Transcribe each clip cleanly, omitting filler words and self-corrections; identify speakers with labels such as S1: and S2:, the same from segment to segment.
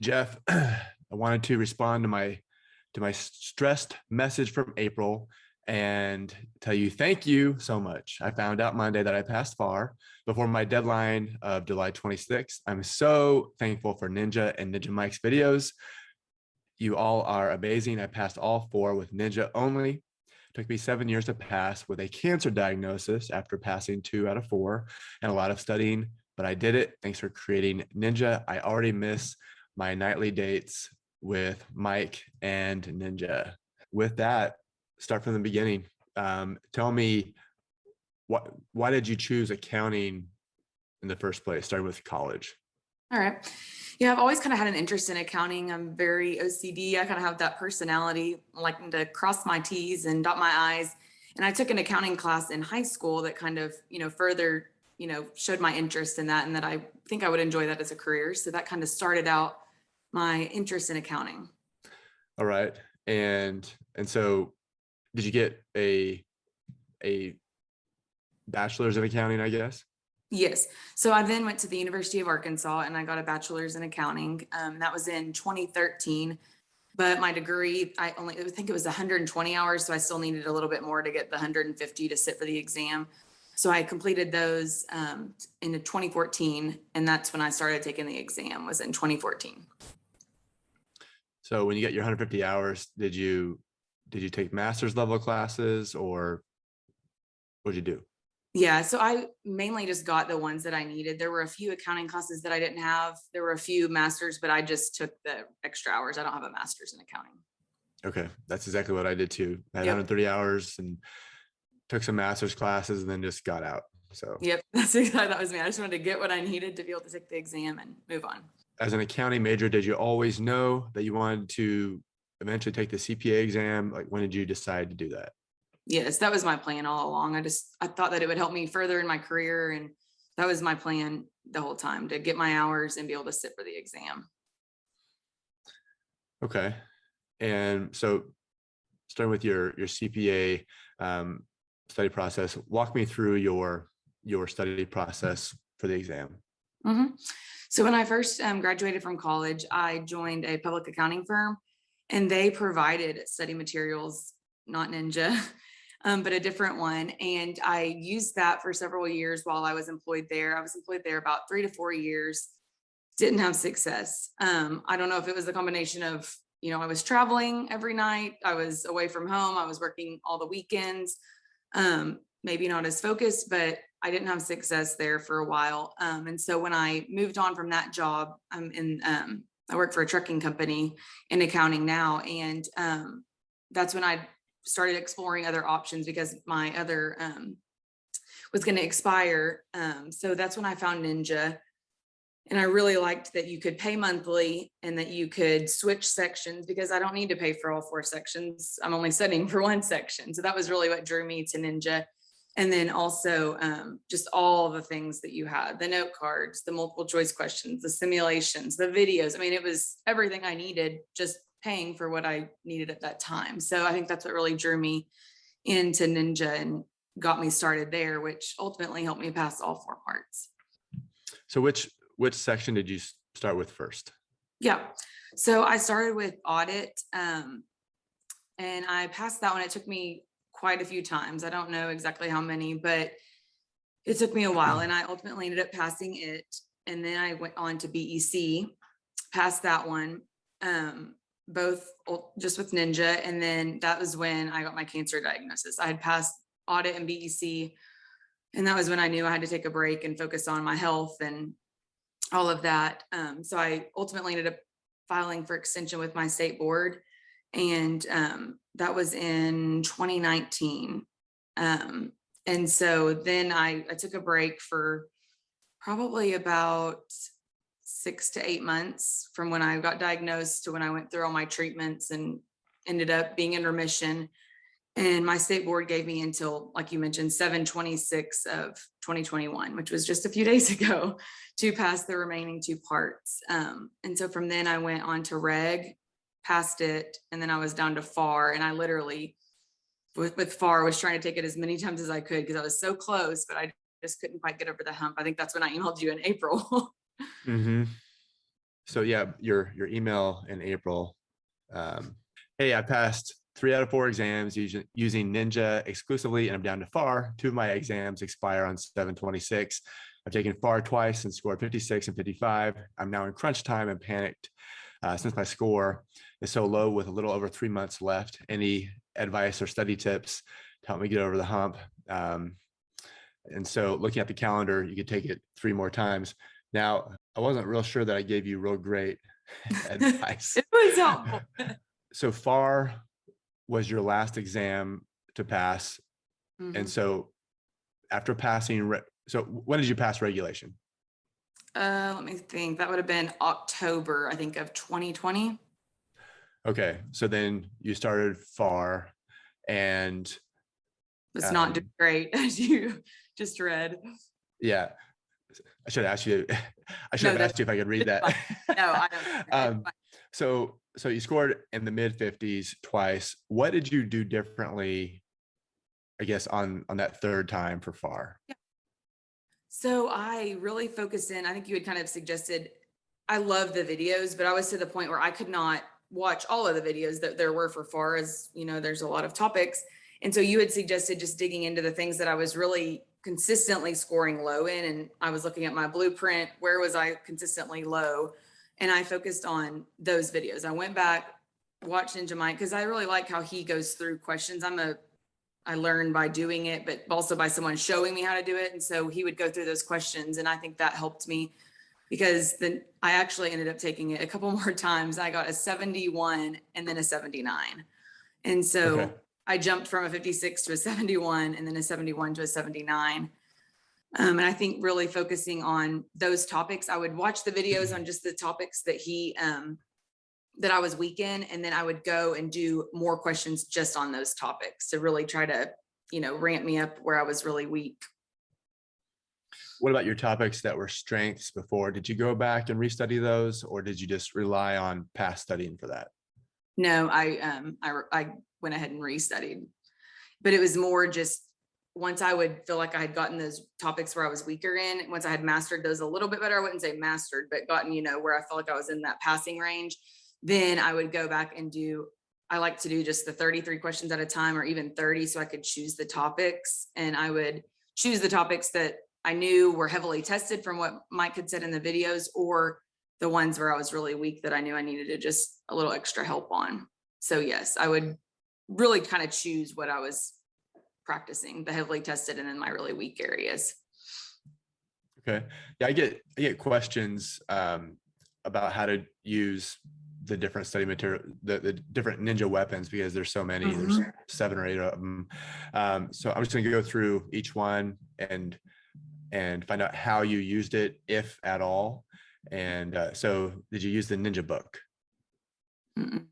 S1: Jeff, I wanted to respond to my stressed message from April and tell you thank you so much. I found out Monday that I passed FAR before my deadline of July 26th. I'm so thankful for Ninja and Ninja Mike's videos. You all are amazing. I passed all 4 with Ninja only. It took me 7 years to pass with a cancer diagnosis after passing 2 out of 4 and a lot of studying, but I did it. Thanks for creating Ninja. I already miss my nightly dates with Mike and Ninja. With that, start from the beginning. Tell me, why did you choose accounting in the first place, starting with college?
S2: All right. Yeah, I've always kind of had an interest in accounting. I'm very OCD. I kind of have that personality, liking to cross my T's and dot my I's. And I took an accounting class in high school that kind of, further, showed my interest in that and that I think I would enjoy that as a career. So that kind of started out my interest in accounting.
S1: All right. And so did you get a bachelor's in accounting, I guess?
S2: Yes. So I then went to the University of Arkansas and I got a bachelor's in accounting. That was in 2013. But my degree, I think it was 120 hours. So I still needed a little bit more to get the 150 to sit for the exam. So I completed those in 2014. And that's when I started taking the exam, was in 2014.
S1: So when you get your 150 hours, did you take master's level classes or what did you do?
S2: Yeah, so I mainly just got the ones that I needed. There were a few accounting classes that I didn't have. There were a few masters, but I just took the extra hours. I don't have a master's in accounting.
S1: Okay, that's exactly what I did too. I had
S2: Yep.
S1: 130 hours and took some master's classes and then just got out. So
S2: Yep, that's exactly, that was me. I just wanted to get what I needed to be able to take the exam and move on.
S1: as an accounting major, did you always know that you wanted to eventually take the CPA exam? Like, when did you decide to do that?
S2: Yes, that was my plan all along. I thought that it would help me further in my career. And that was my plan the whole time, to get my hours and be able to sit for the exam.
S1: Okay. And so starting with your CPA study process, walk me through your study process for the exam.
S2: Mm-hmm. So when I first graduated from college, I joined a public accounting firm and they provided study materials, not Ninja, but a different one. And I used that for several years while I was employed there. I was employed there about 3 to 4 years, didn't have success. I don't know if it was a combination of, I was traveling every night, I was away from home, I was working all the weekends, maybe not as focused, but I didn't have success there for a while. And so when I moved on from that job, I work for a trucking company in accounting now. And that's when I started exploring other options because my other was going to expire. So that's when I found Ninja. And I really liked that you could pay monthly and that you could switch sections because I don't need to pay for all 4 sections. I'm only studying for 1 section. So that was really what drew me to Ninja. And then also just all the things that you had, the note cards, the multiple choice questions, the simulations, the videos. I mean, it was everything I needed, just paying for what I needed at that time. So I think that's what really drew me into Ninja and got me started there, which ultimately helped me pass all 4 parts.
S1: So which section did you start with first?
S2: Yeah. So I started with audit and I passed that one. It took me quite a few times. I don't know exactly how many, but it took me a while and I ultimately ended up passing it. And then I went on to BEC, passed that one, both just with Ninja. And then that was when I got my cancer diagnosis. I had passed audit and BEC. And that was when I knew I had to take a break and focus on my health and all of that. So I ultimately ended up filing for extension with my state board. And that was in 2019. And so then I took a break for probably about 6 to 8 months from when I got diagnosed to when I went through all my treatments and ended up being in remission. And my state board gave me until, like you mentioned, 7/26 of 2021, which was just a few days ago, to pass the remaining 2 parts. And so from then I went on to reg, passed it, and then I was down to FAR. And I literally, with FAR, was trying to take it as many times as I could because I was so close, but I just couldn't quite get over the hump. I think that's when I emailed you in April.
S1: Mm-hmm. So yeah, your email in April. Hey, I passed 3 out of 4 exams using NINJA exclusively, and I'm down to FAR. 2 of my exams expire on 7/26. I've taken FAR twice and scored 56 and 55. I'm now in crunch time and panicked since my score is so low with a little over 3 months left. Any advice or study tips to help me get over the hump? And so looking at the calendar, you could take it 3 more times. Now, I wasn't real sure that I gave you real great advice.
S2: It was helpful.
S1: So FAR was your last exam to pass. And
S2: Mhm.
S1: so after passing, so when did you pass regulation?
S2: Let me think. That would have been October, I think, of 2020.
S1: Okay. So then you started FAR and
S2: It's not doing great, as you just read.
S1: yeah, I should have asked you, I should
S2: No,
S1: have
S2: that's
S1: asked you if I could read
S2: it's
S1: that.
S2: fine. No, I don't. It's fine.
S1: So you scored in the mid 50s twice. What did you do differently, I guess, on that third time for FAR?
S2: So I really focused in. I think you had kind of suggested, I love the videos, but I was to the point where I could not watch all of the videos that there were for FAR, as you know, there's a lot of topics. And so you had suggested just digging into the things that I was really consistently scoring low in. And I was looking at my blueprint, where was I consistently low? And I focused on those videos. I went back, watched Ninja Mike, because I really like how he goes through questions. I learned by doing it, but also by someone showing me how to do it. And so he would go through those questions. And I think that helped me, because then I actually ended up taking it a couple more times. I got a 71 and then a 79. And so
S1: Okay.
S2: I jumped from a 56 to a 71 and then a 71 to a 79. And I think really focusing on those topics, I would watch the videos on just the topics that that I was weak in, and then I would go and do more questions just on those topics to really try to, ramp me up where I was really weak.
S1: What about your topics that were strengths before? Did you go back and restudy those, or did you just rely on past studying for that?
S2: No, I went ahead and restudied, but it was more just once I would feel like I had gotten those topics where I was weaker in, once I had mastered those a little bit better, I wouldn't say mastered, but gotten, where I felt like I was in that passing range, then I would go back and I like to do just the 33 questions at a time, or even 30, so I could choose the topics. And I would choose the topics that I knew were heavily tested from what Mike had said in the videos, or the ones where I was really weak that I knew I needed to just a little extra help on. So yes, I would really kind of choose what I was practicing, the heavily tested and then my really weak areas.
S1: Okay. Yeah, I get questions about how to use the different study material, the different ninja weapons, because there's so many.
S2: Mm-hmm.
S1: There's 7 or 8 of them. So I'm just going to go through each one and find out how you used it, if at all. And so did you use the Ninja book?
S2: Mm-mm.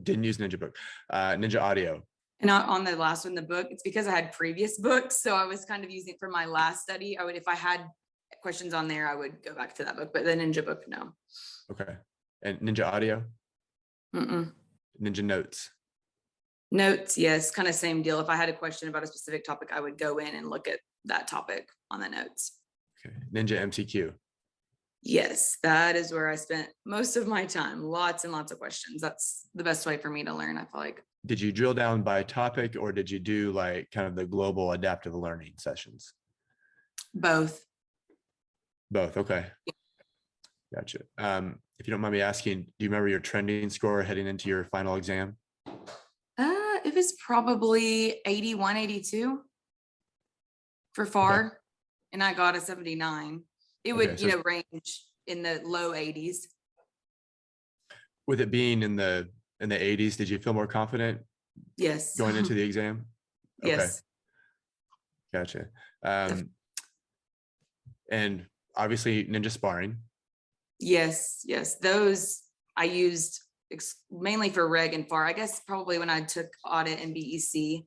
S1: Didn't use Ninja book. Ninja audio.
S2: And on the last one, the book, it's because I had previous books. So I was kind of using it for my last study. If I had questions on there, I would go back to that book, but the Ninja book, no.
S1: Okay. And Ninja audio?
S2: Mm-mm.
S1: Ninja notes?
S2: Notes, yes, kind of same deal. If I had a question about a specific topic, I would go in and look at that topic on the notes.
S1: Okay. Ninja MCQ?
S2: Yes, that is where I spent most of my time. Lots and lots of questions. That's the best way for me to learn, I feel like.
S1: Did you drill down by topic, or did you do like kind of the global adaptive learning sessions?
S2: Both.
S1: Both. Okay. Gotcha. If you don't mind me asking, do you remember your trending score heading into your final exam?
S2: It was probably 81, 82 for FAR,
S1: Okay.
S2: and I got a 79. It would, range in the low 80s.
S1: With it being in the 80s, did you feel more confident?
S2: Yes.
S1: Going into the exam? Okay.
S2: Yes.
S1: Gotcha. And obviously ninja sparring.
S2: Yes. Those I used mainly for reg and FAR. I guess probably when I took audit and BEC,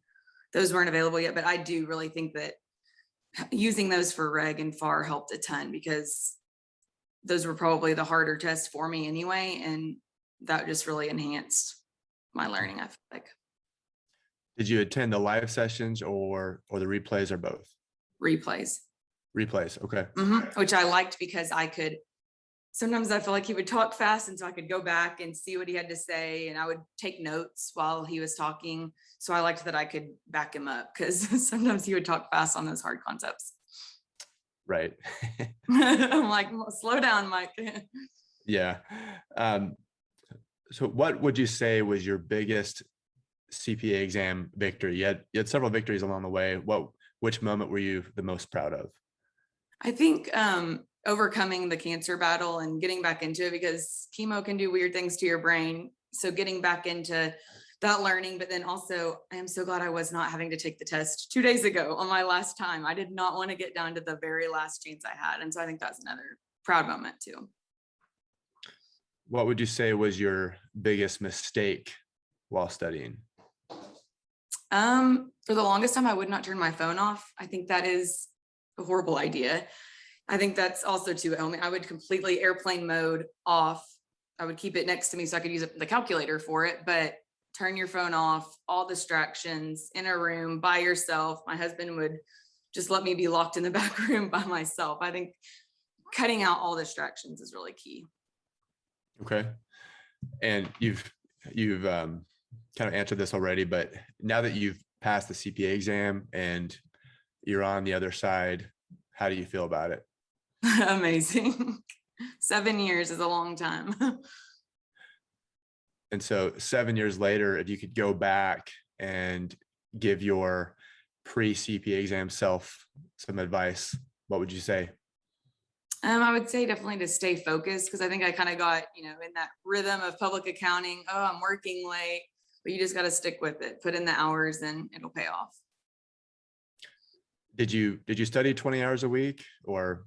S2: those weren't available yet, but I do really think that using those for reg and FAR helped a ton, because those were probably the harder tests for me anyway. And that just really enhanced my learning, I feel like.
S1: Did you attend the live sessions or the replays, or both?
S2: Replays.
S1: Replays. Okay.
S2: Mm-hmm. Which I liked, because I could sometimes I felt like he would talk fast, and so I could go back and see what he had to say, and I would take notes while he was talking. So I liked that I could back him up, because sometimes he would talk fast on those hard concepts.
S1: Right.
S2: I'm like, slow down, Mike.
S1: Yeah. So what would you say was your biggest CPA exam victory? You had several victories along the way. Which moment were you the most proud of?
S2: I think overcoming the cancer battle and getting back into it, because chemo can do weird things to your brain. So getting back into that learning, but then also I am so glad I was not having to take the test 2 days ago on my last time. I did not want to get down to the very last chance I had. And so I think that's another proud moment too.
S1: What would you say was your biggest mistake while studying?
S2: For the longest time, I would not turn my phone off. I think that is a horrible idea. I think that's also too, I would completely airplane mode off. I would keep it next to me so I could use the calculator for it, but turn your phone off, all distractions in a room by yourself. My husband would just let me be locked in the back room by myself. I think cutting out all distractions is really key.
S1: Okay. And you've kind of answered this already, but now that you've passed the CPA exam and you're on the other side, how do you feel about it?
S2: Amazing. 7 years is a long time.
S1: And so 7 years later, if you could go back and give your pre-CPA exam self some advice, what would you say?
S2: I would say definitely to stay focused, because I think I kind of got, in that rhythm of public accounting. Oh, I'm working late, but you just got to stick with it, put in the hours, and it'll pay off.
S1: Did you study 20 hours a week or?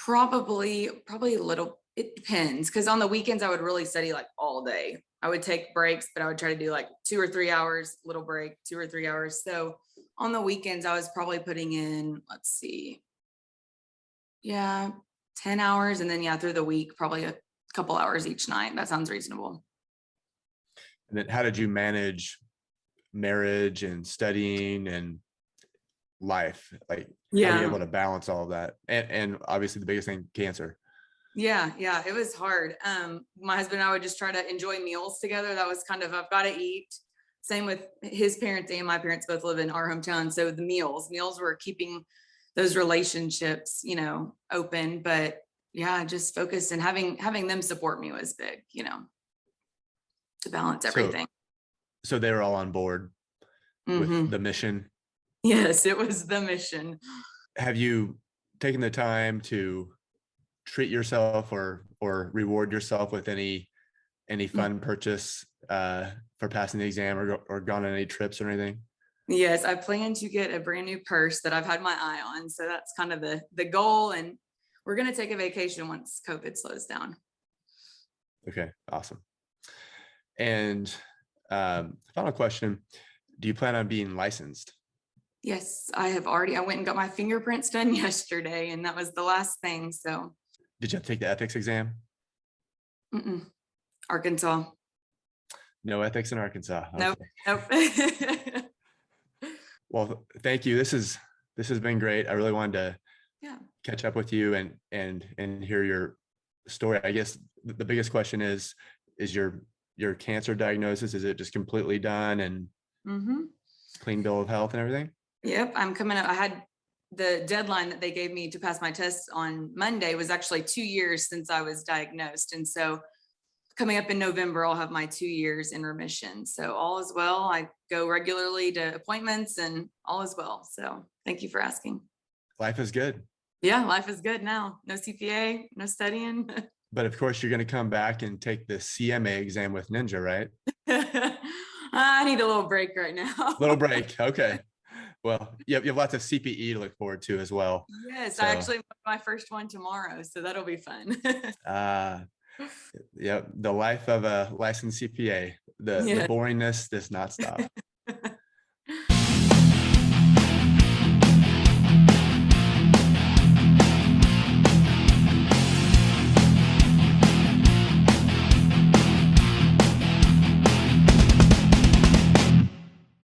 S2: Probably a little, it depends. Cause on the weekends I would really study like all day. I would take breaks, but I would try to do like 2 or 3 hours, little break, 2 or 3 hours. So on the weekends I was probably putting in, let's see, 10 hours. And then through the week, probably a couple hours each night. That sounds reasonable.
S1: And then how did you manage marriage and studying and life? Like, how were you able to balance all of that? And obviously the biggest thing, cancer.
S2: Yeah, it was hard. My husband and I would just try to enjoy meals together. That was kind of, I've got to eat. Same with his parents, and my parents both live in our hometown. So the meals were keeping those relationships, open. But just focused, and having them support me was big, to balance everything.
S1: So they were all on board with the mission.
S2: Yes, it was the mission.
S1: Have you taken the time to treat yourself or reward yourself with any fun purchase for passing the exam, or gone on any trips or anything?
S2: Yes, I plan to get a brand new purse that I've had my eye on. So that's kind of the goal. And we're going to take a vacation once COVID slows down.
S1: Okay, awesome. And final question, do you plan on being licensed?
S2: Yes, I went and got my fingerprints done yesterday, and that was the last thing. So
S1: did you have to take the ethics exam?
S2: Arkansas.
S1: No ethics in Arkansas.
S2: Okay. Nope.
S1: Well, thank you. This has been great. I really wanted to catch up with you and hear your story. I guess the biggest question is your cancer diagnosis, is it just completely done and clean bill of health and everything? Yep,
S2: I'm coming up. I had the deadline that they gave me to pass my tests on Monday was actually 2 years since I was diagnosed. And so coming up in November, I'll have my 2 years in remission. So all is well. I go regularly to appointments and all is well. So thank you for asking.
S1: Life is good.
S2: Yeah, life is good now. No CPA, no studying.
S1: But of course, you're going to come back and take the CMA exam with NINJA, right?
S2: I need a little break right now.
S1: Little break. Okay. Well, you have lots of CPE to look forward to as well.
S2: Yes, so. I actually have my first one tomorrow, so that'll be fun.
S1: Yep. The life of a licensed CPA. The boringness does not stop.